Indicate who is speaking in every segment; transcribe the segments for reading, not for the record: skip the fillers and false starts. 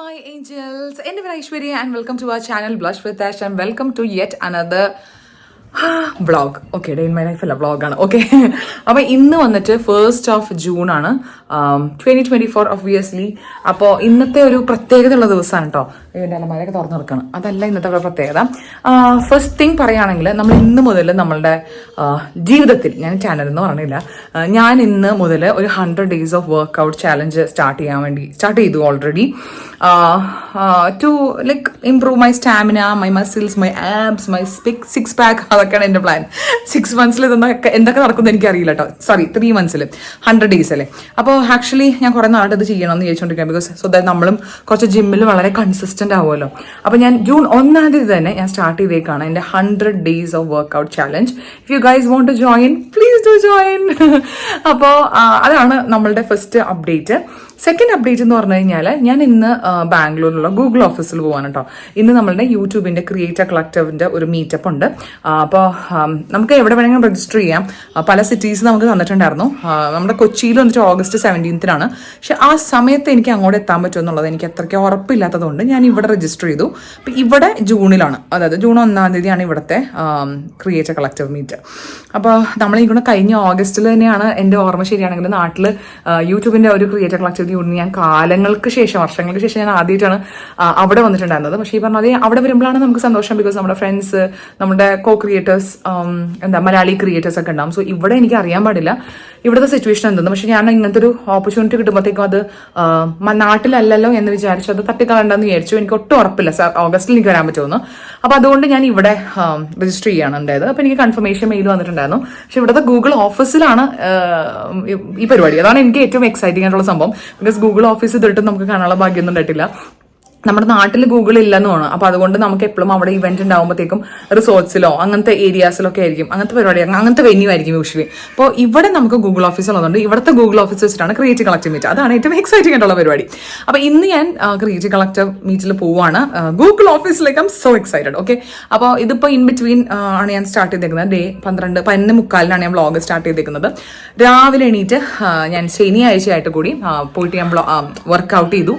Speaker 1: my angels. And Aishwarya and welcome to our channel Blush with Ash and welcome to yet another vlog. Okay, day in my life vlog ആണ്. Okay. അപ്പോൾ ഇന്ന് വന്നിട്ട് 1st of June ആണ് 2024 obviously. അപ്പോൾ ഇന്നത്തെ ഒരു പ്രത്യേകത ഉള്ള ദിവസമാണ് കേട്ടോ. ഇതിൻ്റെ അലമാരയൊക്കെ തുറന്നു നടക്കണം. അതല്ല ഇന്നത്തെ പ്രത്യേകത. ഫസ്റ്റ് തിങ് പറയുകയാണെങ്കിൽ നമ്മൾ ഇന്ന് മുതൽ നമ്മളുടെ ജീവിതത്തിൽ ഞാൻ ചാനൽ എന്ന് പറഞ്ഞില്ല, ഞാൻ ഇന്ന് മുതൽ ഒരു 100 days of workout challenge start ചെയ്തു already. To like improve my stamina, my muscles, my abs, my six pack. അതൊക്കെയാണ് എൻ്റെ പ്ലാൻ. 6 months എന്തൊക്കെ നടക്കുന്നത് എനിക്കറിയില്ല കേട്ടോ. 3 months 100 days അല്ലേ. അപ്പോൾ ആക്ച്വലി ഞാൻ കുറെ നാളായിട്ട് ഇത് ചെയ്യണമെന്ന് ചോദിച്ചുകൊണ്ടിരിക്കുകയാണ്. ബിക്കോസ് സോ ദാറ്റ് നമ്മളും കുറച്ച് ജിമ്മിൽ വളരെ കൺസിസ്റ്റന്റ് ആവുമല്ലോ. അപ്പോൾ ഞാൻ June 1 തന്നെ ഞാൻ സ്റ്റാർട്ട് ചെയ്തേക്കാണ് എൻ്റെ 100 days of workout challenge. If you guys want to join, please do join. അപ്പോൾ അതാണ് നമ്മളുടെ ഫസ്റ്റ് അപ്ഡേറ്റ്. സെക്കൻഡ് അപ്ഡേറ്റ് എന്ന് പറഞ്ഞു കഴിഞ്ഞാൽ ഞാൻ ഇന്ന് ബാംഗ്ലൂരിലുള്ള ഗൂഗിൾ ഓഫീസിൽ പോകാൻ കേട്ടോ. ഇന്ന് നമ്മളുടെ യൂട്യൂബിന്റെ ക്രിയേറ്റർ കളക്റ്റീവിന്റെ ഒരു മീറ്റപ്പ് ഉണ്ട്. അപ്പോൾ നമുക്ക് എവിടെ വേണമെങ്കിലും രജിസ്റ്റർ ചെയ്യാം. പല സിറ്റീസ് നമുക്ക് തന്നിട്ടുണ്ടായിരുന്നു. നമ്മുടെ കൊച്ചിയിൽ വന്നിട്ട് August 17th പക്ഷെ ആ സമയത്ത് എനിക്ക് അങ്ങോട്ട് എത്താൻ പറ്റും എന്നുള്ളത് എനിക്ക് അത്രയ്ക്ക് ഉറപ്പില്ലാത്തതുകൊണ്ട് ഞാൻ ഇവിടെ രജിസ്റ്റർ ചെയ്തു. അപ്പം ഇവിടെ ജൂണിലാണ്, അതായത് June 1 ഇവിടുത്തെ ക്രിയേറ്റർ കളക്റ്റീവ് മീറ്റ്. അപ്പോൾ നമ്മളിങ്ങനെ കഴിഞ്ഞ ഓഗസ്റ്റിൽ തന്നെയാണ് എൻ്റെ ഓർമ്മ ശരിയാണെങ്കിൽ നാട്ടിൽ യൂട്യൂബിന്റെ ഒരു ക്രിയേറ്റർ കളക്റ്റീവ് ഞാൻ കാലങ്ങൾക്ക് ശേഷം, വർഷങ്ങൾക്ക് ശേഷം ഞാൻ ആദ്യമായിട്ടാണ് അവിടെ വന്നിട്ടുണ്ടായിരുന്നത്. പക്ഷേ ഈ പറഞ്ഞത് അവിടെ വരുമ്പോഴാണ് നമുക്ക് സന്തോഷം. ബിക്കോസ് നമ്മുടെ ഫ്രണ്ട്സ്, നമ്മുടെ കോ ക്രിയേറ്റേഴ്സ്, മലയാളി ക്രിയേറ്റേഴ്സ് ഒക്കെ ഉണ്ടാവും. സോ ഇവിടെ എനിക്ക് അറിയാൻ പാടില്ല ഇവിടുത്തെ സിറ്റുവേഷൻ എന്തെന്ന്. പക്ഷെ ഞാൻ ഇങ്ങനത്തെ ഒരു ഓപ്പർച്യൂണിറ്റി കിട്ടുമ്പോഴത്തേക്കും അത് നാട്ടിലല്ലല്ലോ എന്ന് വിചാരിച്ചു അത് തട്ടിക്കളണ്ടെന്ന് വിചാരിച്ചു. എനിക്ക് ഒട്ടും ഉറപ്പില്ല ഓഗസ്റ്റിൽ എനിക്ക് വരാൻ പറ്റുമെന്ന്. അപ്പൊ അതുകൊണ്ട് ഞാൻ ഇവിടെ രജിസ്റ്റർ ചെയ്യാണ് ഉണ്ടായത്. അപ്പൊ എനിക്ക് കൺഫർമേഷൻ മെയിൽ വന്നിട്ടുണ്ടായിരുന്നു. പക്ഷെ ഇവിടുത്തെ ഗൂഗിൾ ഓഫീസിലാണ് ഈ പരിപാടി. അതാണ് എനിക്ക് ഏറ്റവും എക്സൈറ്റിംഗ് ആയിട്ടുള്ള സംഭവം. ബിക്കോസ് ഗൂഗിൾ ഓഫീസ് ഇതിട്ട് നമുക്ക് കാണാനുള്ള ഭാഗ്യമൊന്നും ഉണ്ടായിട്ടില്ല. നമ്മുടെ നാട്ടിൽ ഗൂഗിൾ ഇല്ലെന്ന് തോന്നുന്നു. അപ്പൊ അതുകൊണ്ട് നമുക്ക് എപ്പോഴും അവിടെ ഇവന്റ് ഉണ്ടാകുമ്പോഴത്തേക്കും റിസോർട്ട്സിലോ അങ്ങനത്തെ ഏരിയാസിലൊക്കെ ആയിരിക്കും അങ്ങനത്തെ പരിപാടി, അങ്ങനത്തെ വെന്യൂ ആയിരിക്കും യൂഷ്വലി. അപ്പോൾ ഇവിടെ നമുക്ക് ഗൂഗിൾ ഓഫീസ് ഉള്ളതുകൊണ്ട് ഇവിടുത്തെ ഗൂഗിൾ ഓഫീസ് വെച്ചിട്ടാണ് ക്രിയേറ്റീവ് കളക്റ്റീവ് മീറ്റ്. അതാണ് ഏറ്റവും എക്സൈറ്റിംഗ് ആയിട്ടുള്ള പരിപാടി. അപ്പൊ ഇന്ന് ഞാൻ ക്രിയേറ്റീവ് കളക്റ്റീവ് മീറ്റിൽ പോവാണ് ഗൂഗിൾ ഓഫീസിലേക്ക്. I M so excited. Okay, അപ്പോൾ ഇതിപ്പോൾ ഇൻ ബിറ്റ്വീൻ ആണ് ഞാൻ സ്റ്റാർട്ട് ചെയ്തേക്കുന്നത്. ഡേ 11:45 ഞാൻ വ്ളോഗ് സ്റ്റാർട്ട് ചെയ്തേക്കുന്നത്. രാവിലെ എണീറ്റ് ഞാൻ ശനിയാഴ്ചയായിട്ട് കൂടി പോയിട്ട് ഞാൻ വർക്കൗട്ട് ചെയ്തു.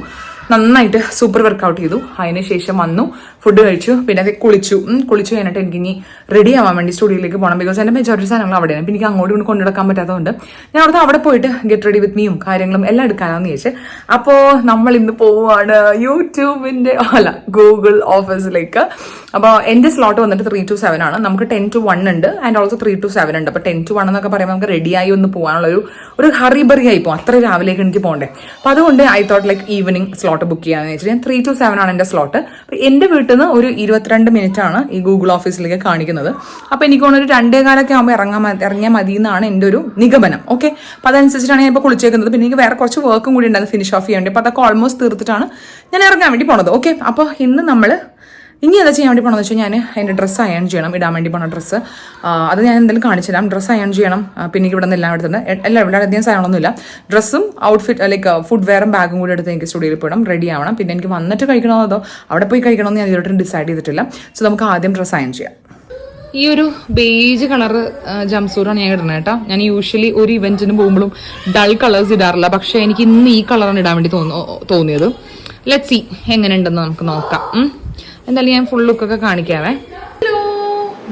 Speaker 1: നന്നായിട്ട് സൂപ്പർ വർക്കൗട്ട് ചെയ്തു. അതിന് ശേഷം വന്നു, ഫുഡ് കഴിച്ചു, പിന്നെ അത് കുളിച്ചു കഴിഞ്ഞിട്ട് എനിക്ക് ഇനി റെഡി ആവാൻ വേണ്ടി സ്റ്റുഡിയോയിലേക്ക് പോകണം. ബിക്കോസ് എൻ്റെ മെജോറിറ്റി സാധനങ്ങൾ അവിടെയാണ്. പിന്നെ എനിക്ക് അങ്ങോട്ട് കൊണ്ട് കൊണ്ടുനടക്കാൻ പറ്റാത്തതുകൊണ്ട് ഞാൻ അവിടെ പോയിട്ട് ഗെറ്റ് റെഡി വിത്ത് മീയും കാര്യങ്ങളും എല്ലാം എടുക്കാനാന്ന് ചോദിച്ചു. അപ്പോൾ നമ്മൾ ഇന്ന് പോവാണ് യൂട്യൂബിന്റെ ഗൂഗിൾ ഓഫീസിലേക്ക്. അപ്പോൾ എൻ്റെ സ്ലോട്ട് വന്നിട്ട് 3 to 7 ആണ്. നമുക്ക് 10 to 1 ഉണ്ട് ആൻഡ് ഓൾസോ 3 to 7 ഉണ്ട്. അപ്പോൾ 10 to 1 എന്നൊക്കെ പറയുമ്പോൾ നമുക്ക് റെഡിയായി ഒന്ന് പോകാനുള്ള ഒരു ഹറിബറി ആയി പോകും. അത്ര രാവിലേക്ക് എനിക്ക് പോകണ്ടേ. അപ്പോൾ അതുകൊണ്ട് I thought like evening slot book ചെയ്യാന്ന് വെച്ചിട്ട് ഞാൻ 3 to 7 ആണ് എൻ്റെ സ്ലോട്ട്. അപ്പോൾ എൻ്റെ വീട്ടിൽ നിന്ന് ഒരു 22 മിനിറ്റ് ആണ് ഈ ഗൂഗിൾ ഓഫീസിലേക്ക് കാണിക്കുന്നത്. അപ്പോൾ എനിക്ക് തോന്നുന്നു ഒരു 2:15 ആകുമ്പോൾ ഇറങ്ങിയാൽ മതി എന്നാണ് എൻ്റെ ഒരു നിഗമനം. ഓക്കെ, അപ്പോൾ അതനുസരിച്ചിട്ടാണ് ഞാൻ ഇപ്പോൾ കുളിച്ചേക്കുന്നത്. പിന്നെ എനിക്ക് വേറെ കുറച്ച് വർക്കും കൂടി ഉണ്ടായിരുന്നു ഫിനിഷ് ഓഫ് ചെയ്യേണ്ടി. അപ്പോൾ അതൊക്കെ ഓൾമോസ്റ്റ് തീർത്തിട്ടാണ് ഞാൻ ഇറങ്ങാൻ വേണ്ടി പോണത്. ഓക്കെ, അപ്പോൾ ഇന്ന് നമ്മൾ ഇനി എന്താ ചെയ്യാൻ വേണ്ടി പോകണമെന്ന് വെച്ചാൽ ഞാൻ എൻ്റെ ഡ്രസ്സ് അയൺ ചെയ്യണം. ഇടാൻ വേണ്ടി പോകണം ഡ്രസ്സ്. അത് ഞാൻ എന്തായാലും കാണിച്ചു തരാം. ഡ്രസ്സ് അയൺ ചെയ്യണം. പിന്നെ ഇവിടെ നിന്ന് എല്ലാം എടുത്തിട്ടുണ്ട്. ഇവിടെ അധികം സാധനമൊന്നുമില്ല. ഡ്രസ്സും ഔട്ട്ഫിറ്റ് ലൈക്ക് ഫുഡ് വെയറും ബാഗും കൂടി എടുത്ത് എനിക്ക് സ്റ്റുഡിയോയിൽ പോകണം, റെഡി ആവണം. പിന്നെ എനിക്ക് വന്നിട്ട് കഴിക്കണോ അതോ അവിടെ പോയി കഴിക്കണമെന്ന് ഞാൻ ഇതുവരെ ഡിസൈഡ് ചെയ്തിട്ടില്ല. സോ നമുക്ക് ആദ്യം ഡ്രസ്സ് അയൺ ചെയ്യാം. ഈ ഒരു ബേജ് കളർ ജംസൂറാണ് ഞാൻ ഇടുന്നത് കേട്ടോ. ഞാൻ യൂഷ്വലി ഒരു ഇവന്റിന് പോകുമ്പോഴും ഡൾ കളേഴ്സ് ഇടാറില്ല. പക്ഷെ എനിക്ക് ഇന്ന് ഈ കളറാണ് ഇടാൻ വേണ്ടി തോന്നിയത്. ലെറ്റ്സ് സീ എങ്ങനെ ഉണ്ടെന്ന് നമുക്ക് നോക്കാം. എന്തായാലും ഞാൻ ഫുൾ ലുക്കൊക്കെ കാണിക്കാവേ. ഹലോ,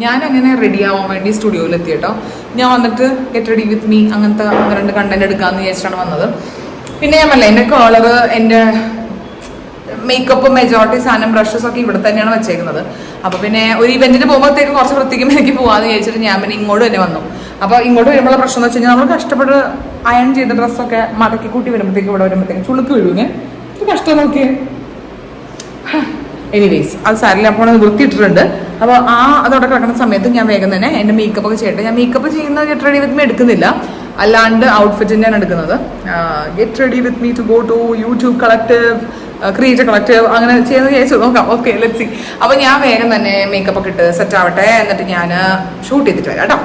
Speaker 1: ഞാൻ അങ്ങനെ റെഡി ആവാൻ വേണ്ടി സ്റ്റുഡിയോയിൽ എത്തി കേട്ടോ. ഞാൻ വന്നിട്ട് ഗെറ്റ് റെഡി വിത്ത് മീ അങ്ങനത്തെ 2 കണ്ടന്റ് എടുക്കാമെന്ന് വിചാരിച്ചിട്ടാണ് വന്നത്. പിന്നെ ഞാൻ പറഞ്ഞില്ല, എൻ്റെ കളർ, എൻ്റെ മേക്കപ്പ്, മെജോറിറ്റി സാധനം, ബ്രഷസ് ഒക്കെ ഇവിടെ തന്നെയാണ് വെച്ചേക്കുന്നത്. അപ്പോൾ പിന്നെ ഒരു ഇവന്റിന് പോകുമ്പോഴത്തേക്ക് കുറച്ച് വൃത്തിക്കും എനിക്ക് പോകാമെന്ന് വിചാരിച്ചിട്ട് ഞാൻ പിന്നെ ഇങ്ങോട്ട് തന്നെ വന്നു. അപ്പോൾ ഇങ്ങോട്ട് വരുമ്പോഴുള്ള പ്രശ്നം എന്ന് വെച്ച് കഴിഞ്ഞാൽ നമ്മൾ കഷ്ടപ്പെട്ട് അയൺ ചെയ്ത ഡ്രസ്സൊക്കെ മടക്കി കൂട്ടി വരുമ്പോഴത്തേക്ക് ഇവിടെ വരുമ്പോഴത്തേക്കും ചുളുക്ക് വീഴുന്നേ. ഒരു കഷ്ടം നോക്കിയേ. എനിവേസ് അത് സാരില്ല. അപ്പോൾ അത് വൃത്തിയിട്ടിട്ടുണ്ട്. അപ്പോൾ അതവിടെ കിടക്കുന്ന സമയത്ത് ഞാൻ വേഗം തന്നെ എൻ്റെ മേക്കപ്പ് ഒക്കെ ചെയ്യട്ടെ. ഞാൻ മേക്കപ്പ് ചെയ്യുന്ന ഗെറ്റ് റെഡി വിത്ത് മീ എടുക്കുന്നില്ല, അല്ലാണ്ട് ഔട്ട്ഫിറ്റിൻ്റെയാണ് എടുക്കുന്നത്. Get ready with me to go to YouTube collective, creator collective അങ്ങനെ ചെയ്യുന്നത് വിചാരിച്ചു നോക്കാം. Okay, let's see. അപ്പോൾ ഞാൻ വേഗം തന്നെ മേക്കപ്പ് ഒക്കെ ഇട്ട് സെറ്റ് ആവട്ടെ, എന്നിട്ട് ഞാൻ ഷൂട്ട് ചെയ്തിട്ട് വരാം കേട്ടോ.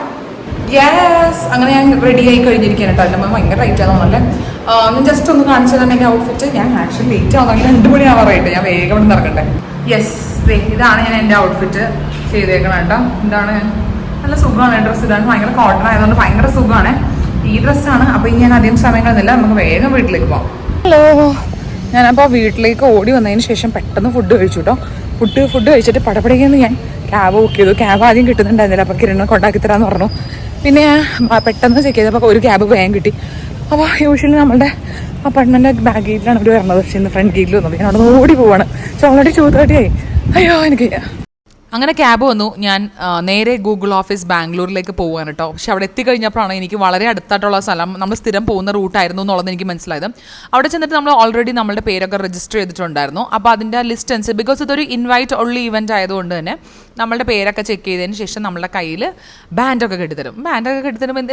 Speaker 1: യെസ്, അങ്ങനെ ഞാൻ റെഡി ആയി കഴിഞ്ഞിരിക്കാൻ കേട്ടോ. അതിൻ്റെ ഭയങ്കര റൈറ്റ് ആണെന്നല്ലേ. ഞാൻ ജസ്റ്റ് ഒന്ന് കാണിച്ചു തന്നെ ഔട്ട്ഫിറ്റ്. ഞാൻ ആക്ച്വലി ലേറ്റ് ആവുന്നെങ്കിൽ 2 മണി ആവാറായിട്ട് ഞാൻ വേഗം ഇവിടെ നിന്ന് ഇറങ്ങട്ടെ. യെസ്, ഇതാണ് ഞാൻ എൻ്റെ ഔട്ട്ഫിറ്റ് ചെയ്തേക്കണം കേട്ടോ. ഇതാണ് നല്ല സുഖമാണ് ഡ്രസ്സ് ഇടാൻ. ഭയങ്കര കോട്ടൺ ആയതുകൊണ്ട് ഭയങ്കര സുഖമാണ് ഈ ഡ്രസ്സാണ്. അപ്പോൾ ഇനി ഞാൻ അധികം സമയങ്ങളൊന്നുമില്ല, നമുക്ക് വേഗം വീട്ടിലേക്ക് പോകാം. ഹലോ, ഞാനപ്പോൾ വീട്ടിലേക്ക് ഓടി വന്നതിന് ശേഷം പെട്ടെന്ന് ഫുഡ് കഴിച്ചു കേട്ടോ. ഫുഡ് കഴിച്ചിട്ട് പടപടയെന്ന് ഞാൻ ക്യാബ് ബുക്ക് ചെയ്തു. ക്യാബ് ആദ്യം കിട്ടുന്നുണ്ടായിരുന്നില്ല, അപ്പോൾ കിരണ കൊണ്ടാക്കി തരാമെന്ന് പറഞ്ഞു. പിന്നെ പെട്ടെന്ന് ചെക്ക് ചെയ്തപ്പോൾ ഒരു ക്യാബ് വേഗം കിട്ടി. അപ്പോൾ യൂഷ്വലി നമ്മളുടെ അപ്പാർട്ട്മെൻറ്റ് ബാക്ക് ഗേറ്റിലാണ് അവർ വരുന്നത്. പക്ഷേ ഇന്ന് ഫ്രണ്ട് ഗേറ്റിൽ വന്നത്. ഞാൻ അവിടെ നിന്ന് ഓടി പോവാണ്. സോ ഓൾറെഡി 2:30 ആയി. അയ്യോ എനിക്ക് അങ്ങനെ ക്യാബ് വന്നു. ഞാൻ നേരെ ഗൂഗിൾ ഓഫീസ് ബാംഗ്ലൂരിലേക്ക് പോവുകയാണ് കേട്ടോ. പക്ഷെ അവിടെ എത്തിക്കഴിഞ്ഞപ്പോഴാണ് എനിക്ക് വളരെ അടുത്തായിട്ടുള്ള സ്ഥലം, നമ്മൾ സ്ഥിരം പോകുന്ന റൂട്ടായിരുന്നു എന്നുള്ളത് എനിക്ക് മനസ്സിലായത്. അവിടെ ചെന്നിട്ട് നമ്മൾ ഓൾറെഡി നമ്മളുടെ പേരൊക്കെ രജിസ്റ്റർ ചെയ്തിട്ടുണ്ടായിരുന്നു. അപ്പോൾ അതിൻ്റെ ലിസ്റ്റ് അനുസരിച്ച്, ബിക്കോസ് ഇതൊരു ഇൻവൈറ്റ് ഉള്ള ഇവൻ്റ് ആയതുകൊണ്ട് തന്നെ നമ്മളുടെ പേരൊക്കെ ചെക്ക് ചെയ്തതിന് ശേഷം നമ്മുടെ കയ്യിൽ ബാൻഡൊക്കെ കെട്ടിത്തരും.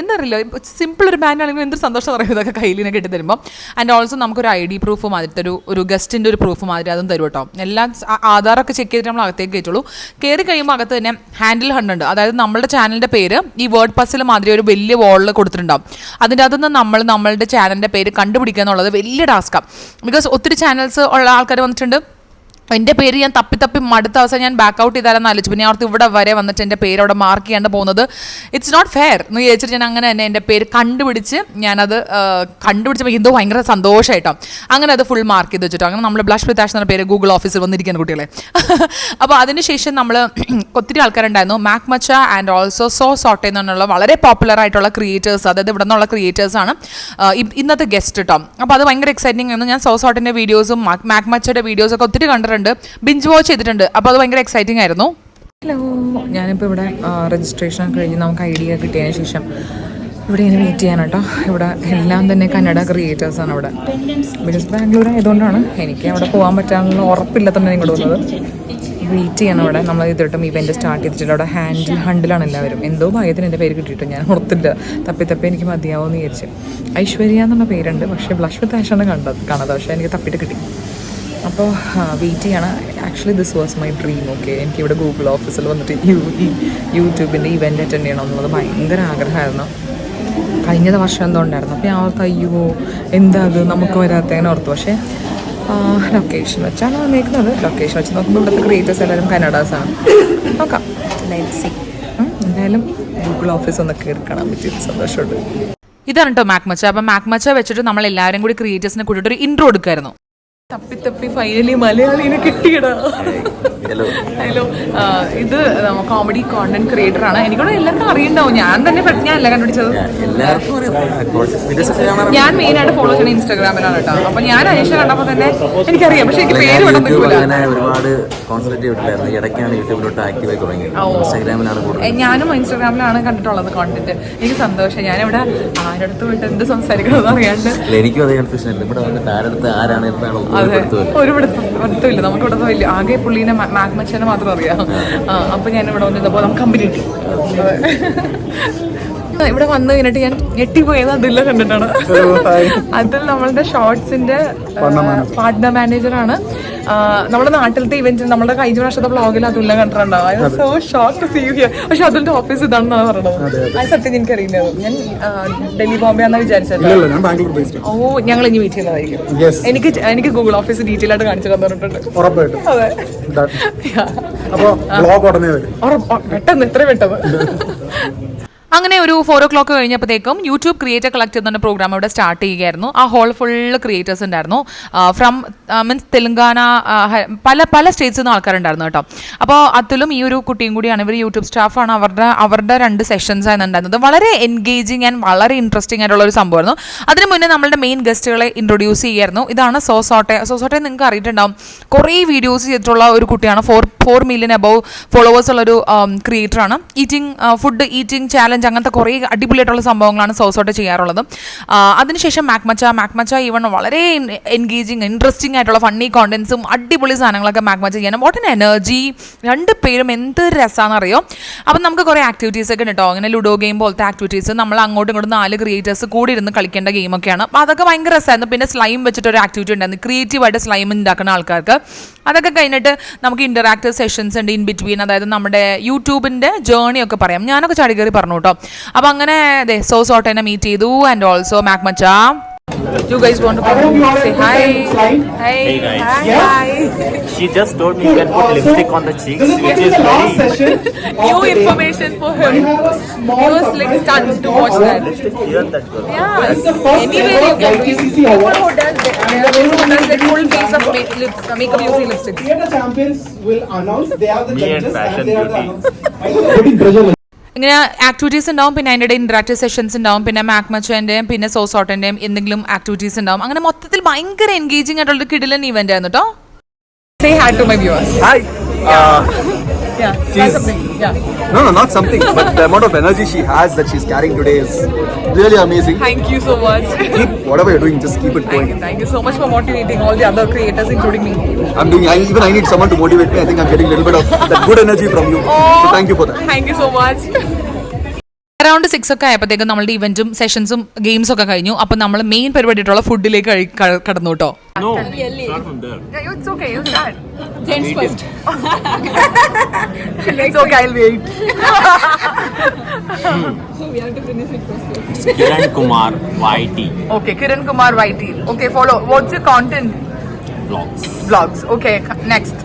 Speaker 1: എന്തറിയില്ല, സിമ്പിൾ ഒരു ബാൻഡ് ആണെങ്കിലും എന്തൊരു സന്തോഷം പറയും ഇതൊക്കെ കയ്യിലിനെ കെട്ടിത്തരുമ്പോൾ. ആൻഡ് ഓൾസോ നമുക്കൊരു ID പ്രൂഫ് മാതിരത്തെ ഒരു ഗസ്റ്റിൻ്റെ ഒരു പ്രൂഫ് മാതിരി അതും തരും കേട്ടോ. എല്ലാം ആധാറൊക്കെ ചെക്ക് ചെയ്തിട്ട് നമ്മൾ അകത്തേക്ക് കയറ്റുള്ളൂ. കയറി കഴിയുമ്പോൾ അകത്ത് തന്നെ ഹാൻഡിൽ ഹണ്ട് ഉണ്ട്. അതായത് നമ്മുടെ ചാനലിൻ്റെ പേര് ഈ വേർഡ് പസിൽ മാതിരി ഒരു വലിയ വോളിൽ കൊടുത്തിട്ടുണ്ടാവും. അതിൻ്റെ അകത്തുനിന്ന് നമ്മളുടെ ചാനലിൻ്റെ പേര് കണ്ടുപിടിക്കുക എന്നുള്ളത് വലിയ ടാസ്ക്കാണ്. ബിക്കോസ് ഒത്തിരി ചാനൽസ് ഉള്ള ആൾക്കാർ വന്നിട്ടുണ്ട്. എൻ്റെ പേര് ഞാൻ തപ്പി മടുത്ത അവസാനം ഞാൻ ബാക്ക് ഔട്ട് ചെയ്താലെന്ന് ആലോചിച്ചു. പിന്നെ അവർക്ക് ഇവിടെ വരെ വന്നിട്ട് എൻ്റെ പേര് അവിടെ മാർക്ക് ചെയ്യാണ്ട് പോകുന്നത് ഇറ്റ്സ് നോട്ട് ഫെയർ എന്ന് വിചാരിച്ചിട്ട് ഞാൻ അങ്ങനെ തന്നെ എൻ്റെ പേര് ഞാനത് കണ്ടുപിടിച്ചപ്പോൾ എന്തോ ഭയങ്കര സന്തോഷമായിട്ടോ അങ്ങനെ അത് ഫുൾ മാർക്ക് ചെയ്ത് വെച്ചിട്ടോ. അങ്ങനെ നമ്മൾ ബ്ലഷ് വിത്ത് ആഷ് എന്ന പേര് ഗൂഗിൾ ഓഫീസിൽ വന്നിരിക്കുന്ന കുട്ടികളെ. അപ്പോൾ അതിനുശേഷം നമ്മൾ ഒത്തിരി ആൾക്കാരുണ്ടായിരുന്നു. മാക് മച്ച ആൻഡ് ഓൾസോ സോ സോട്ടെ എന്നുള്ള വളരെ പോപ്പുലർ ആയിട്ടുള്ള ക്രിയേറ്റേഴ്സ്, അതായത് ഇവിടെ നിന്നുള്ള ക്രിയേറ്റേഴ്സാണ് ഇന്നത്തെ ഗസ്റ്റ് കേട്ടോ. അപ്പോൾ അത് ഭയങ്കര എക്സൈറ്റിംഗ് ആയിരുന്നു. ഞാൻ സോ സോട്ടിൻ്റെ വീഡിയോസും മാക് മച്ചയുടെ വീഡിയോസൊക്കെ ഒത്തിരി കണ്ടിട്ടുണ്ട്, ബിഞ്ച് വാച്ച് ചെയ്തിട്ടുണ്ട്. അപ്പോൾ അത് ഭയങ്കര എക്സൈറ്റിംഗ് ആയിരുന്നു. ഹലോ, ഞാനിപ്പോൾ ഇവിടെ രജിസ്ട്രേഷൻ കഴിഞ്ഞ് നമുക്ക് ID കിട്ടിയതിന് ശേഷം ഇവിടെ ഇങ്ങനെ വെയിറ്റ് ചെയ്യാൻ കേട്ടോ. ഇവിടെ എല്ലാം തന്നെ കന്നഡ ക്രിയേറ്റേഴ്സാണ് ഇവിടെ. ബിക്കോസ് ബാംഗ്ലൂർ ആയതുകൊണ്ടാണ് എനിക്ക് അവിടെ പോകാൻ പറ്റാനുള്ള ഉറപ്പില്ലാത്തതുകൊണ്ട് ഇങ്ങോട്ട് വന്നത്. വെയിറ്റ് ചെയ്യണം ഇവിടെ. നമ്മൾ ഇതിട്ടും ഇവൻ്റ് സ്റ്റാർട്ട് ചെയ്തിട്ടുണ്ട്. അവിടെ ഹണ്ടിലാണ് എല്ലാവരും. എന്തോ ഭാഗ്യത്തിന് എൻ്റെ പേര് കിട്ടിയിട്ട് ഞാൻ ഓർത്തില്ല. തപ്പി എനിക്ക് മതിയാവുമെന്ന് വിചാരിച്ചു. ഐശ്വര്യ എന്നുള്ള പേരുണ്ട്, പക്ഷേ ബ്ലഷ് വിത്ത് ആഷാണ് കാണുന്നത്. പക്ഷേ എനിക്ക് തപ്പിയിട്ട് കിട്ടി. അപ്പോൾ വെയിറ്റ് ചെയ്യണം. Actually this was my dream. Okay, എനിക്കിവിടെ ഗൂഗിൾ ഓഫീസിൽ വന്നിട്ട് യൂട്യൂബിൻ്റെ ഇവൻ്റ് അറ്റൻഡ് ചെയ്യണം എന്നുള്ളത് ഭയങ്കര ആഗ്രഹമായിരുന്നു. കഴിഞ്ഞ വർഷം എന്തോ ഉണ്ടായിരുന്നു. അപ്പോൾ ഞാൻ ഓർത്ത് അയ്യോ എന്താ അത് നമുക്ക് വരാത്തങ്ങനെ ഓർത്തു. പക്ഷേ ലൊക്കേഷൻ വെച്ചാണ് വന്നേക്കുന്നത്. ലൊക്കേഷൻ വെച്ച് നോക്കുമ്പോൾ ഇവിടുത്തെ ക്രിയേറ്റേഴ്സ് എല്ലാവരും കന്നഡാസാണ്. നോക്കാം, ലെറ്റ്സ് സീ. എന്തായാലും ഗൂഗിൾ ഓഫീസ് ഒന്ന് കയറി കാണാൻ പറ്റിയത് സന്തോഷമുണ്ട്. ഇതാണ് കേട്ടോ മാക് മച്ച. അപ്പം മാക് മച്ച വെച്ചിട്ട് നമ്മൾ എല്ലാവരും കൂടി ക്രിയേറ്റേഴ്സിനെ കൂട്ടിയിട്ട് ഒരു ഇൻട്രോ എടുക്കായിരുന്നു. തപ്പി ഫൈനലി മലയാളീനെ കിട്ടിയടാ. ഹലോ, ഇത് കോമഡി കോണ്ടന്റ് ക്രിയേറ്റർ ആണ്. എനിക്കൂടെ എല്ലാവർക്കും അറിയണ്ടാവും. ഞാൻ അല്ല കണ്ടുപിടിച്ചത്. ഞാൻ മെയിൻ ആയിട്ട് ഫോളോ ചെയ്യുന്ന ഇൻസ്റ്റാഗ്രാമിലാണ് കേട്ടോ. അപ്പൊ ഞാൻ അനീഷ കണ്ടപ്പോൾ തന്നെ എനിക്കറിയാം, പക്ഷെ എനിക്ക് പേര്
Speaker 2: ഒരുപാട്
Speaker 1: ഞാനും ഇൻസ്റ്റാഗ്രാമിലാണ് കണ്ടിട്ടുള്ളത് കോണ്ടന്റ്. എനിക്ക് സന്തോഷം. ഞാനിവിടെ ആരടുത്ത് പോയിട്ട് എന്ത് സംസാരിക്കണമെന്ന് അറിയാണ്ട്
Speaker 2: എനിക്കും അതേ കൺഫ്യൂഷൻ. ഇവിടെ വന്നിട്ട് ആരടുത്ത് ആരാണ്
Speaker 1: ഒരു പിടുത്തമില്ല. നമുക്ക് ഇവിടെ വലിയ ആകെ പുള്ളീനെ മാക് മച്ചനെ മാത്രം അറിയാം. അപ്പൊ ഞാൻ ഇവിടെ വന്നപ്പോൾ നമുക്ക് കമ്പനി കിട്ടി. ഇവിടെ വന്നു കഴിഞ്ഞിട്ട് ഞാൻ ഞെട്ടിപ്പോയത് അതില്ല കണ്ടിട്ടാണ്. അതിൽ നമ്മളുടെ ഷോർട്സിന്റെ പാർട്ട്ണർ മാനേജറാണ്. നമ്മുടെ നാട്ടിലത്തെ ഇവന്റ് നമ്മുടെ കഴിഞ്ഞ വർഷത്തെ വ്ളോഗിൽ അതുല്ല കണ്ടിട്ടുണ്ടാവും. So shock to see you here. പക്ഷെ അതിന്റെ ഓഫീസ് ഇതാണെന്നാണ് പറഞ്ഞത്. അത് സത്യം എനിക്കറിയില്ല. ഞാൻ ഡൽഹി ബോംബെ ആണെന്ന് വിചാരിച്ചത്. ഓ, ഞങ്ങൾ ഇനി മീറ്റ് ചെയ്യുന്നതായിരിക്കും. എനിക്ക് ഗൂഗിൾ ഓഫീസ് ഡീറ്റെയിൽ ആയിട്ട് കാണിച്ചു തന്നിട്ടുണ്ട്. അതെ, പെട്ടെന്ന് എത്ര പെട്ടെന്ന്. അങ്ങനെ ഒരു 4 o'clock കഴിഞ്ഞപ്പോഴത്തേക്കും യൂട്യൂബ് ക്രിയേറ്റർ കളക്ട് ചെയ്യുന്ന പ്രോഗ്രാം ഇവിടെ സ്റ്റാർട്ട് ചെയ്യുകയായിരുന്നു. ആ ഹോൾ ഫുള്ള് ക്രിയേറ്റേഴ്സ് ഉണ്ടായിരുന്നു. ഫ്രം മീൻസ് തെലുങ്കാന, പല സ്റ്റേറ്റ്സിൽ നിന്ന് ആൾക്കാരുണ്ടായിരുന്നു കേട്ടോ. അപ്പോൾ അതിലും ഈ ഒരു കുട്ടിയും കൂടിയാണ്. ഇവർ യൂട്യൂബ് സ്റ്റാഫാണ്. അവരുടെ 2 സെഷൻസ് ആയിരുന്നു ഉണ്ടായിരുന്നത്. വളരെ എൻഗേജിങ് ആൻഡ് വളരെ ഇൻട്രസ്റ്റിംഗ് ആയിട്ടുള്ള ഒരു സംഭവമായിരുന്നു. അതിന് മുന്നേ നമ്മളുടെ മെയിൻ ഗസ്റ്റുകളെ ഇൻട്രൊഡ്യൂസ് ചെയ്യായിരുന്നു. ഇതാണ് സോസോട്ടെ. നിങ്ങൾക്ക് അറിയിട്ടുണ്ടാവും, കുറേ വീഡിയോസ് ചെയ്തിട്ടുള്ള ഒരു കുട്ടിയാണ്. 4 million above ഫോളോവേഴ്സ് ഉള്ളൊരു ക്രിയേറ്ററാണ്. ഫുഡ് ഈറ്റിംഗ് ചാലഞ്ച് അങ്ങനത്തെ കുറേ അടിപൊളിയായിട്ടുള്ള സംഭവങ്ങളാണ് സോസോട്ടെ ചെയ്യാറുള്ളത്. അതിനുശേഷം മാക് മച്ച ഈവൺ വളരെ എൻഗേജിങ് ഇൻട്രസ്റ്റിംഗ് ആയിട്ടുള്ള ഫണ്ണി കോണ്ടന്റ്സും അടിപൊളി സാധനങ്ങളൊക്കെ മാക് മച്ച ചെയ്യാനും വാട്ട് ആൻ എനർജി. 2 പേരും എന്ത് രസമാണെന്ന് അറിയോ. അപ്പം നമുക്ക് കുറേ ആക്ടിവിറ്റീസ് ഒക്കെ ഉണ്ട് കേട്ടോ. അങ്ങനെ ലുഡോ ഗെയിം പോലത്തെ ആക്ടിവിറ്റീസ് നമ്മൾ അങ്ങോട്ടും ഇങ്ങോട്ടും 4 ക്രിയേറ്റേഴ്സ് കൂടി ഇരുന്ന് കളിക്കേണ്ട ഗെയിമൊക്കെയാണ്. അപ്പോൾ അതൊക്കെ ഭയങ്കര രസമായിരുന്നു. പിന്നെ സ്ലൈം വെച്ചിട്ടൊരു ആക്ടിവിറ്റി ഉണ്ടായിരുന്നു, ക്രിയേറ്റീവായിട്ട് സ്ലൈം ഉണ്ടാക്കുന്ന ആൾക്കാർക്ക്. അതൊക്കെ കഴിഞ്ഞിട്ട് നമുക്ക് ഇന്ററാക്റ്റീവ് സെഷൻസ് ഉണ്ട് ഇൻ ബിറ്റ്വീൻ. അതായത് നമ്മുടെ യൂട്യൂബിൻ്റെ ജേർണി ഒക്കെ പറയാം. ഞാനൊക്കെ ചാടി കയറി പറഞ്ഞു കേട്ടോ. അപ്പോൾ അങ്ങനെ സോസോട്ടെന്നെ മീറ്റ് ചെയ്തു. And also Mac matcha You guys want to say hi? Hi.
Speaker 2: Hey guys.
Speaker 1: Hi.
Speaker 2: She just told me you can put lipstick on the cheeks, which is very
Speaker 1: New information for him. He was like stunned to watch that.
Speaker 2: lipstick here that girl.
Speaker 1: Yeah. Anywhere you can do. People who does like full face of makeup using lipstick.
Speaker 3: Theatre champions will announce they are the
Speaker 2: Me and
Speaker 3: judges
Speaker 2: fashion
Speaker 3: they are the
Speaker 2: beauty.
Speaker 3: putting pressure.
Speaker 1: ഇങ്ങനെ activities ഉണ്ടാവും, പിന്നെ അതിൻ്റെ interactive sessions ഉണ്ടാവും, പിന്നെ മാക്മച്ചൻ്റെയും പിന്നെ സോസോട്ടൻ്റെയും എന്തെങ്കിലും activities ഉണ്ടാവും. അങ്ങനെ മൊത്തത്തിൽ ഭയങ്കര എൻഗേജിംഗ് ആയിട്ടുള്ള കിടിലൻ ഇവന്റ് ആയിരുന്നു കേട്ടോ. Say hi to my viewers.
Speaker 4: Hi.
Speaker 1: Yeah.
Speaker 4: She's-
Speaker 1: Something. Yeah.
Speaker 4: No, not something, but the amount of energy she has that she's carrying today is really amazing.
Speaker 1: Thank you so much.
Speaker 4: Keep whatever you're doing, just keep it going.
Speaker 1: Thank you so much for motivating all the other creators, including me.
Speaker 4: Even I need someone to motivate me. I think I'm getting a little bit of that good energy from you. So thank you for that.
Speaker 1: Thank you so much. Around 6 ഒക്കെ ആയപ്പോഴത്തേക്കും നമ്മളുടെ ഇവന്റും സെഷൻസും ഗെയിംസും ഒക്കെ കഴിഞ്ഞു. അപ്പൊ നമ്മൾ main പരിപാടിയായിട്ടുള്ള ഫുഡിലേക്ക് കടന്നു കേട്ടോ.
Speaker 2: No, start from there.
Speaker 1: It's okay, you start.
Speaker 2: Gents first.
Speaker 1: It's okay, I'll wait.
Speaker 2: Kiran Kumar YT
Speaker 1: Okay, Kiran Kumar YT. Okay, follow. What's your content?
Speaker 2: vlogs.
Speaker 1: Vlogs. Okay, next.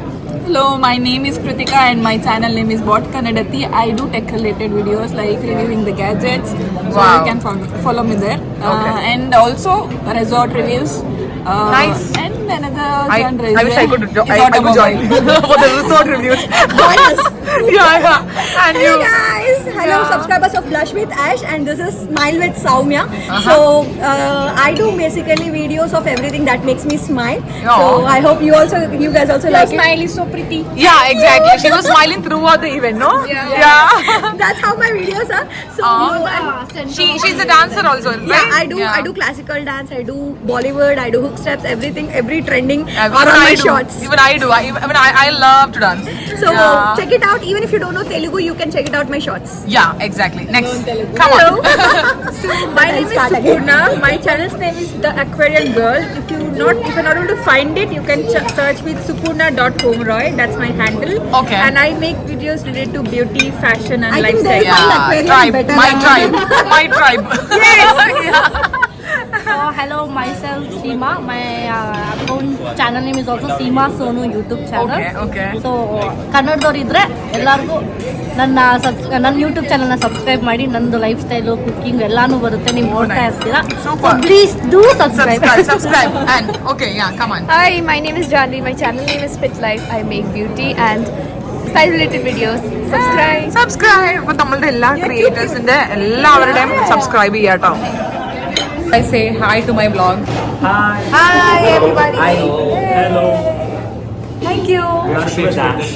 Speaker 5: Hello, my name is Kritika and my channel name is Bot Kannadati. I do tech related videos like reviewing the gadgets. So
Speaker 1: Wow.
Speaker 5: you can follow me there.
Speaker 1: Okay.
Speaker 5: And also resort reviews.
Speaker 1: Nice.
Speaker 5: And another genre
Speaker 1: I wish I could
Speaker 5: is
Speaker 1: join for the resort reviews. Yeah. And you.
Speaker 6: Hey guys, hello
Speaker 1: Yeah.
Speaker 6: subscribers of Blush with Ash, and this is Smile with Soumya. So I do basically videos of everything that makes me smile.
Speaker 1: Aw.
Speaker 6: So I hope you guys also
Speaker 5: Your
Speaker 6: like it.
Speaker 5: smile is so pretty.
Speaker 1: Yeah, exactly. She was smiling throughout the event, no? Yeah.
Speaker 6: That's how my videos are. So
Speaker 1: She's a dancer also, right?
Speaker 6: yeah, I do classical dance, I do Bollywood, I do hook steps, everything, every trending
Speaker 1: Even
Speaker 6: are on
Speaker 1: I
Speaker 6: my
Speaker 1: do.
Speaker 6: shorts.
Speaker 1: Even I do. I love to dance.
Speaker 6: So
Speaker 1: Yeah.
Speaker 6: check it out. Even if you don't know Telugu, you can check it out my shorts.
Speaker 1: Yeah, exactly. Next. Come on.
Speaker 6: So my name is
Speaker 5: Supurna. My channel's name is The Aquarian Girl. If you're not able to find it, you can search with supurna.homroy. That's my handle.
Speaker 1: Okay.
Speaker 5: And I make videos related to beauty, fashion, and
Speaker 6: I think
Speaker 5: lifestyle.
Speaker 6: they find aquarium
Speaker 1: tribe.
Speaker 6: better
Speaker 1: My
Speaker 6: than-
Speaker 1: tribe. My tribe.
Speaker 7: Hello, myself Seema. My account channel name is also Seema Sonu YouTube channel.
Speaker 1: Okay.
Speaker 7: So ಕನ್ನಡದವ್ರು ಇದ್ರೆ ಎಲ್ಲರಿಗೂ ನನ್ನ YouTube ಚಾನಲ್ನ subscribe ಮಾಡಿ. ನಂದು life style cooking ಎಲ್ಲಾನು ಬರುತ್ತೆ, ನೀವು ನೋಡ್ತಾ ಇರ್ತೀರಾ.
Speaker 1: Super.
Speaker 7: Please do subscribe.
Speaker 1: Subscribe. And okay, yeah, come on.
Speaker 8: Hi, my name is Janvi. My channel name is Fit Life. I make beauty and style related videos. Subscribe.
Speaker 1: Subscribe. അപ്പൊ നമ്മളുടെ എല്ലാ ക്രിയേറ്റേഴ്സിന്റെ എല്ലാവരുടെയും subscribe ചെയ്യാട്ടോ. I say hi to my vlog. Hi everybody.
Speaker 2: Hello.
Speaker 1: Thank you.
Speaker 2: Blush with Ash.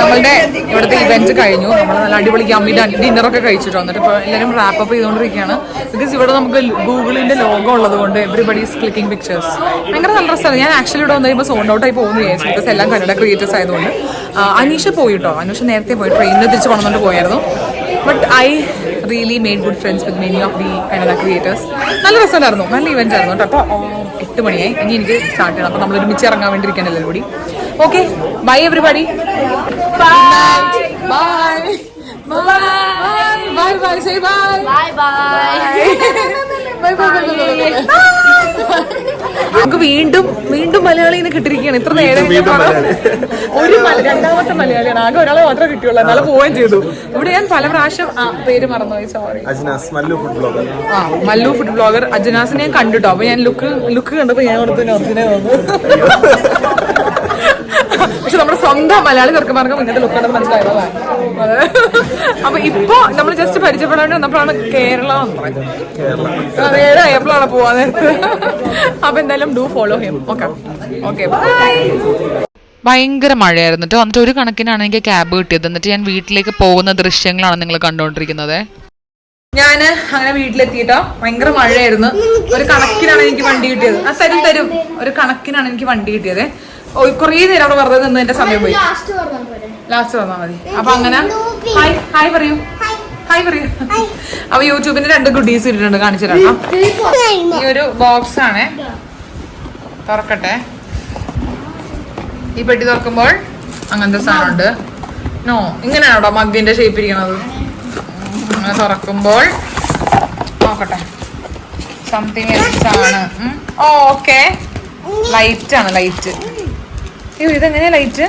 Speaker 1: നമ്മളുടെ ഇവിടുത്തെ event കഴിഞ്ഞു. നമ്മൾ നല്ല അടിപൊളി യമ്മി ഡിന്നറൊക്കെ കഴിച്ചിട്ട് വന്നിട്ട് ഇപ്പോൾ എല്ലാവരും റാപ്പ് ചെയ്തുകൊണ്ടിരിക്കുകയാണ്. ബിക്കോസ് ഇവിടെ നമുക്ക് ഗൂഗിളിന്റെ ലോഗോ ഉള്ളത് കൊണ്ട് എവറിബഡി ഈസ് ക്ലിക്കിംഗ് പിക്ചേഴ്സ്. ഭയങ്കര നല്ല രസമാണ്. ഞാൻ ആക്ച്വലി ഇവിടെ വന്നു കഴിയുമ്പോൾ സോണ്ട് ഔട്ട് ആയി പോകുന്നു വിചാരിച്ചു. ബിക്കോസ് എല്ലാം കന്നഡ ക്രിയേറ്റേഴ്സ് ആയതുകൊണ്ട്. അനീഷ പോയി കേട്ടോ. അനീഷ നേരത്തെ പോയി, ട്രെയിനിൽ തിരിച്ച് കൊണ്ടുവന്നിട്ട് പോയായിരുന്നു. But I really made good friends with many of the Kannada creators. നല്ല രസമായിരുന്നു, നല്ല ഇവന്റ് ആയിരുന്നു കേട്ടോ. അപ്പോൾ 8 മണിയായി, ഇനി എനിക്ക് സ്റ്റാർട്ട് ചെയ്യണം. അപ്പോൾ നമ്മൾ ഒരുമിച്ച് ഇറങ്ങാൻ വേണ്ടിയിരിക്കാൻ എല്ലാവരും കൂടി. Okay, bye everybody. നമുക്ക് വീണ്ടും വീണ്ടും മലയാളിനെ കിട്ടിയിരിക്കുകയാണ്. ഇത്ര നേരം രണ്ടാമത്തെ മലയാളിയാണ്. ആകെ ഒരാളെ മാത്രമേ കിട്ടിയുള്ളൂ, എന്നാലും പോവുകയും ചെയ്തു. ഇവിടെ ഞാൻ പല പ്രാവശ്യം പേര് മറന്നുപോയി, sorry.
Speaker 4: Mallu food blogger.
Speaker 1: Mallu food blogger അജനാസിനെ ഞാൻ കണ്ടുട്ടോ. അപ്പൊ ഞാൻ ലുക്ക് കണ്ടപ്പോ ഞാൻ ഓർത്തിന് ഒറിജിനെ വന്നു. പക്ഷെ നമ്മുടെ സ്വന്തം മലയാളി ചെറുക്കന്മാർക്കും ഇങ്ങനത്തെ ലുക്ക് ഉണ്ടെന്ന് മനസ്സിലായതല്ലേ. അപ്പൊ ഇപ്പൊ നമ്മൾ ജസ്റ്റ് പരിചയപ്പെടാണ്ട് വന്നപ്പോഴാണ് കേരളം എപ്പോഴാണ് പോവാൻ നേരത്ത്. അപ്പൊ എന്തായാലും do follow him. Okay bye. ഭയങ്കര മഴയായിരുന്നു കേട്ടോ. എന്നിട്ട് ഒരു കണക്കിനാണ് എനിക്ക് ക്യാബ് കിട്ടിയത്. എന്നിട്ട് ഞാൻ വീട്ടിലേക്ക് പോകുന്ന ദൃശ്യങ്ങളാണ് നിങ്ങൾ കണ്ടുകൊണ്ടിരിക്കുന്നത്. ഞാൻ അങ്ങനെ വീട്ടിലെത്തിയിട്ടോ. ഭയങ്കര മഴയായിരുന്നു. ഒരു കണക്കിനാണ് എനിക്ക് വണ്ടി കിട്ടിയത്. തരും ഒരു കണക്കിനാണ് എനിക്ക് വണ്ടി കിട്ടിയത്. കുറേ നേരം അവിടെ വെറുതെ നിന്ന് എന്റെ സമയം പോയി. ലാസ്റ്റ് വന്നാൽ മതി. അപ്പൊ അങ്ങനെ ഹായ് പറയൂ. അപ്പൊ യൂട്യൂബിന്റെ 2 ഗുഡീസ് ഇട്ടിട്ടുണ്ട്, കാണിച്ചു തരാം. ഈ ഒരു ബോക്സ് ആണ്, തുറക്കട്ടെ. ഈ പെട്ടി തുറക്കുമ്പോൾ അങ്ങനത്തെ സാധനമുണ്ട്. ഇങ്ങനെയാണോ മഗ്ഗിന്റെ ഷേപ്പ് ഇരിക്കണത്? അങ്ങനെ തുറക്കുമ്പോൾ നോക്കട്ടെ സംതിങ് ആണ്. ഓക്കെ ലൈറ്റ് ആണ് ലൈറ്റ്. അയ്യോ ഇതെങ്ങനെയാ ലൈറ്റ്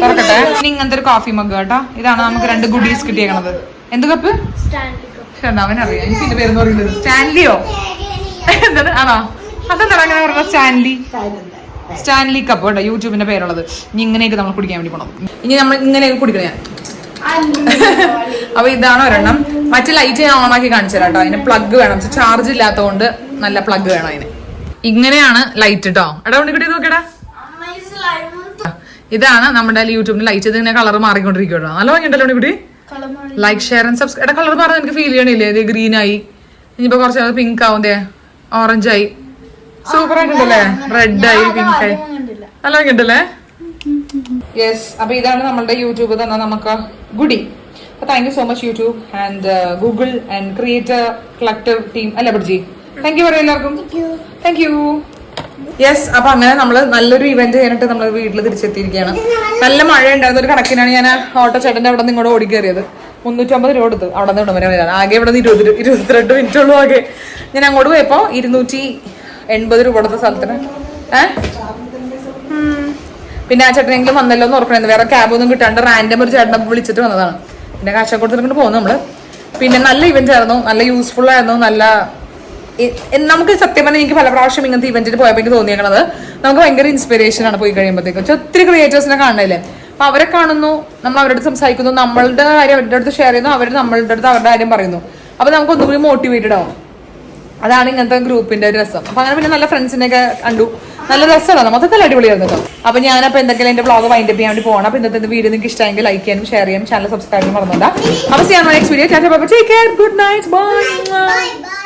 Speaker 1: തുറക്കട്ടെ. ഇങ്ങനത്തെ ഒരു കോഫി മഗ് കേട്ടോ. ഇതാണ് നമുക്ക് 2 ഗുഡീസ് കിട്ടിയേക്കണത്. എന്ത് കപ്പ്? അവനറിയാം, എനിക്ക് ഇതിന്റെ പേരെന്ന് പറയുന്നത് സ്റ്റാൻലിയോ എന്താണ് ആണോ? അതെന്താണ് അങ്ങനെ പറഞ്ഞ സ്റ്റാൻലി കപ്പ് കേട്ടോ, യൂട്യൂബിന്റെ പേരുള്ളത്. ഇനി ഇങ്ങനെയൊക്കെ നമ്മൾ കുടിക്കാൻ വേണ്ടി പോണം. ഇനി നമ്മൾ ഇങ്ങനെയൊക്കെ കുടിക്കണേ. അപ്പൊ ഇതാണ് ഒരെണ്ണം. മറ്റു ലൈറ്റ് ഞാൻ ഓണാക്കി കാണിച്ചു തരാം കേട്ടോ. അതിന് പ്ലഗ് വേണം, ചാർജ് ഇല്ലാത്തതുകൊണ്ട് നല്ല പ്ലഗ് വേണം അതിന്. ഇങ്ങനെയാണ് ലൈറ്റ് കേട്ടോ. എടാ ഉണ്ണിക്കുട്ടി നോക്കടാ, ഇതാണ് നമ്മുടെ യൂട്യൂബിന്റെ ലൈറ്റ്. ഇത് ഇങ്ങനെ കളർ മാറിക്കൊണ്ടിരിക്കുമല്ലോ. നല്ല ഭംഗിയുണ്ടല്ലോ ഉണ്ണിക്കുട്ടി. Like share and subscribe. എടാ കളർ മാറാൻ എനിക്ക് ഫീൽ ചെയ്യണില്ലേ? ഇത് ഗ്രീൻ ആയി, ഇനിയിപ്പോ കുറച്ച് പിങ്ക് ആവും, ഓറഞ്ച് ആയി, സൂപ്പർ ആയിട്ടുണ്ടല്ലേ? റെഡ് ആയി, പിങ്ക് ആയി, നല്ല ഭംഗിയുണ്ടല്ലേ? യെസ്. അപ്പൊ ഇതാണ് നമ്മളുടെ യൂട്യൂബ് തന്നെ നമുക്ക് ഗുഡി. അപ്പൊ thank you so much YouTube and Google and creator collective team അല്ലേ ബഡ്ജി? താങ്ക് യു പറയും എല്ലാവർക്കും. Thank you. യെസ്. അപ്പൊ അങ്ങനെ നമ്മള് നല്ലൊരു ഇവന്റ് കഴിഞ്ഞിട്ട് നമ്മൾ വീട്ടിൽ തിരിച്ചെത്തിയിരിക്കുകയാണ്. നല്ല മഴ ഉണ്ടായിരുന്ന ഒരു കണക്കിനാണ് ഞാൻ ഓട്ടോ ചേട്ടന്റെ അവിടെ നിന്ന് ഇങ്ങോട്ട് ഓടിക്കേറിയത്. 350 രൂപ കൊടുത്തു അവിടെ നിന്ന് ഇവിടം വരെ വരാൻ. ആകെ ഇവിടെ നിന്ന് 22 മിനിറ്റ് ഉള്ളൂ. ആകെ ഞാൻ അങ്ങോട്ട് പോയപ്പോ 280 രൂപ കൊടുത്ത സ്ഥലത്തിന്. പിന്നെ ആ ചേട്ടനെങ്കിലും വന്നല്ലോ എന്ന് ഓർക്കണേ. വേറെ ക്യാബ് ഒന്നും കിട്ടാണ്ട് റാൻഡം ഒരു ചേട്ടനെ വിളിച്ചിട്ട് വന്നതാണ്. പിന്നെ കാശ കൊടുത്തിട്ട് പോകുന്നു നമ്മള്. പിന്നെ നല്ല ഇവന്റ് ആയിരുന്നു, നല്ല യൂസ്ഫുൾ ആയിരുന്നു. നല്ല നമുക്ക് സത്യം പറഞ്ഞാൽ എനിക്ക് പല പ്രാവശ്യം ഇങ്ങനത്തെ ഇവന്റിന് പോയപ്പോൾ എനിക്ക് തോന്നിയേക്കണത് നമുക്ക് ഭയങ്കര ഇൻസ്പിറേഷൻ ആണ് പോയി കഴിയുമ്പോഴത്തേക്കും. ഒത്തിരി ക്രിയേറ്റേഴ്സിനെ കാണണല്ലേ. അപ്പൊ അവരെ കാണുന്നു, നമ്മൾ അവരുടെ സംസാരിക്കുന്നു, നമ്മളുടെ കാര്യം അവരുടെ അടുത്ത് ഷെയർ ചെയ്യുന്നു, അവർ നമ്മളുടെ അടുത്ത് അവരുടെ കാര്യം പറയുന്നു. അപ്പൊ നമുക്ക് ഒന്നുകൂടി മോട്ടിവേറ്റഡ് ആവും. അതാണ് ഇങ്ങനത്തെ ഗ്രൂപ്പിന്റെ ഒരു രസം. അപ്പൊ അങ്ങനെ പിന്നെ നല്ല ഫ്രണ്ട്സിനെയൊക്കെ കണ്ടു. നല്ല രസമാണ്, മൊത്തത്തിൽ അടിപൊളിയായിരുന്നു കേട്ടോ. അപ്പൊ ഞാനപ്പോൾ എന്തെങ്കിലും എന്റെ വ്ളോഗ് വൈൻഡപ്പ് ചെയ്യാൻ വേണ്ടി പോകണം. അപ്പൊ ഇന്നത്തെ വീഡിയോ നിങ്ങൾക്ക് ഇഷ്ടമെങ്കിൽ ലൈക്ക് ചെയ്യാനും ഷെയർ ചെയ്യാനും ചാനൽ സബ്സ്ക്രൈബ് ചെയ്യാനും മറന്നുണ്ടാ. അപ്പൊ ചെയ്യാൻ നെക്സ്റ്റ് വീഡിയോ. ടാറ്റാ bye bye, take care, good night, by.